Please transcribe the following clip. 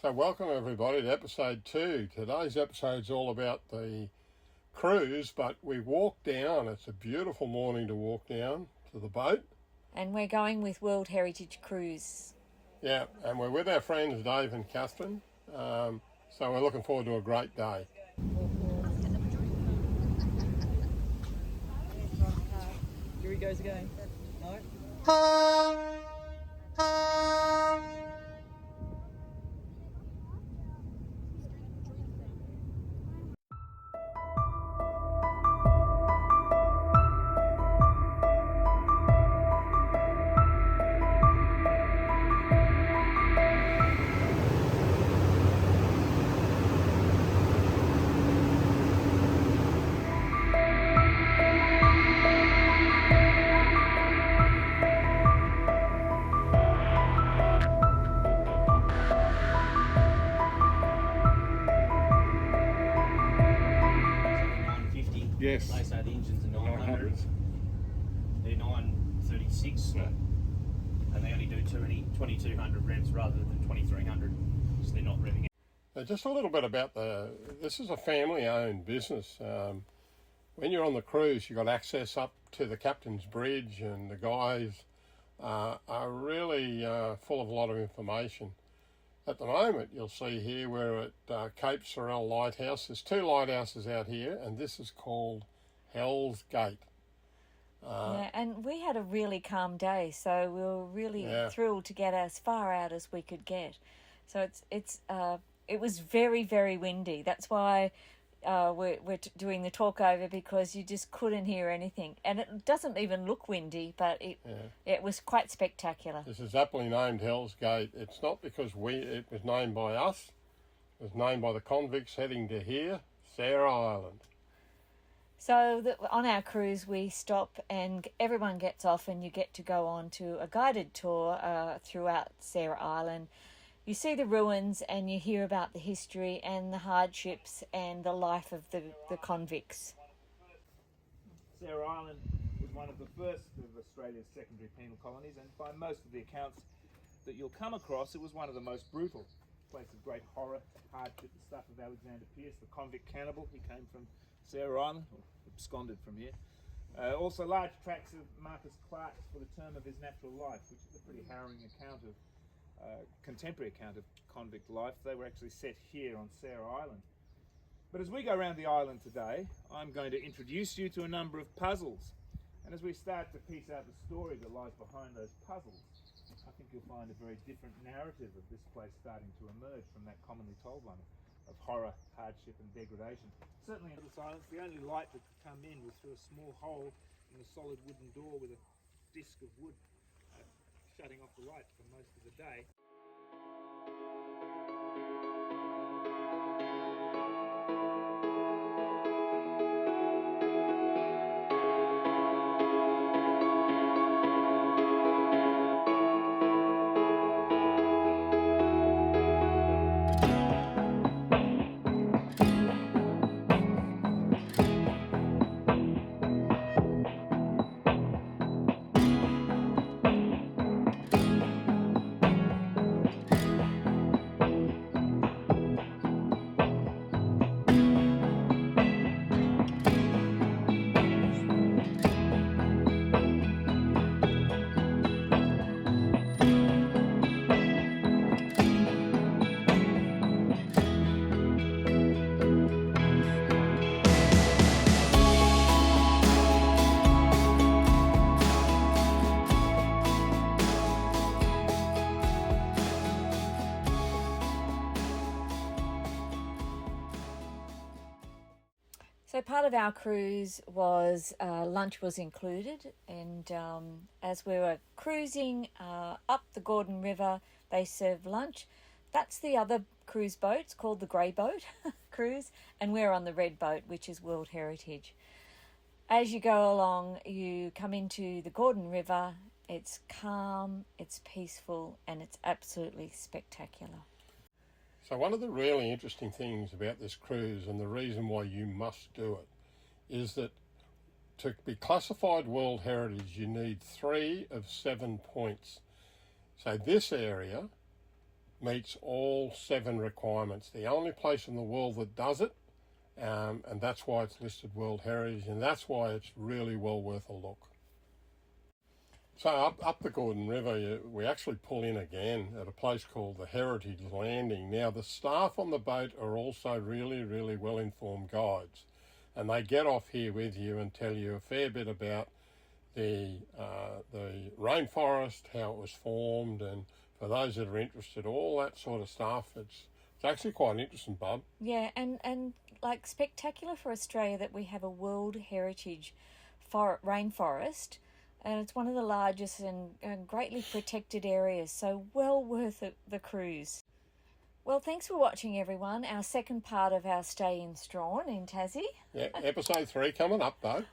So welcome everybody to episode 2. Today's episode is all about the cruise, but we walked down. It's a beautiful morning to walk down to the boat. And we're going with World Heritage Cruise. Yeah, and we're with our friends Dave and Catherine. So we're looking forward to a great day. Here he goes again. No? Yes. They say the engines are 900. They're 936. Yeah. And they only do 2200 revs rather than 2300. So they're not revving out. Just a little bit about this is a family-owned business. When you're on the cruise, you've got access up to the captain's bridge, and the guys are really full of a lot of information. At the moment, you'll see here we're at Cape Sorel Lighthouse. There's 2 lighthouses out here, and this is called Hell's Gate. Yeah, and we had a really calm day, so we were really thrilled to get as far out as we could get. So it was very, very windy. That's why we're doing the talk over, because you just couldn't hear anything. And it doesn't even look windy, but it was quite spectacular. This is aptly named Hell's Gate. It's not because it was named by us. It was named by the convicts heading to here, Sarah Island. So on our cruise, we stop and everyone gets off, and you get to go on to a guided tour throughout Sarah Island. You see the ruins and you hear about the history and the hardships and the life of the convicts. Sarah Island was one of the first of Australia's secondary penal colonies, and by most of the accounts that you'll come across, it was one of the most brutal. A place of great horror, hardship, the stuff of Alexander Pierce, the convict cannibal. He came from Sarah Island, or absconded from here. Also large tracts of Marcus Clarke's For the Term of His Natural Life, which is a pretty harrowing account of contemporary account of convict life. They were actually set here on Sarah Island. But as we go around the island today, I'm going to introduce you to a number of puzzles. And as we start to piece out the story that lies behind those puzzles, I think you'll find a very different narrative of this place starting to emerge from that commonly told one of horror, hardship and degradation. Certainly in the islands, the only light that could come in was through a small hole in the solid wooden door with a disc of wood shutting off the light for most of the day. So part of our cruise was lunch was included, and as we were cruising up the Gordon River, they served lunch. That's the other cruise boat. It's called the Grey Boat cruise, and we're on the Red Boat, which is World Heritage. As you go along, you come into the Gordon River. It's calm, it's peaceful, and it's absolutely spectacular. So one of the really interesting things about this cruise, and the reason why you must do it, is that to be classified World Heritage, you need 3 of 7 points. So this area meets all 7 requirements. The only place in the world that does it, and that's why it's listed World Heritage, and that's why it's really well worth a look. So up the Gordon River, we actually pull in again at a place called the Heritage Landing. Now, the staff on the boat are also really, really well-informed guides, and they get off here with you and tell you a fair bit about the rainforest, how it was formed, and for those that are interested, all that sort of stuff. It's actually quite interesting, Bob. Yeah, and like spectacular for Australia that we have a World Heritage rainforest, and it's one of the largest and greatly protected areas, so well worth the cruise. Well, thanks for watching, everyone. Our second part of our stay in Strahan in Tassie. Yeah, episode 3 coming up, though.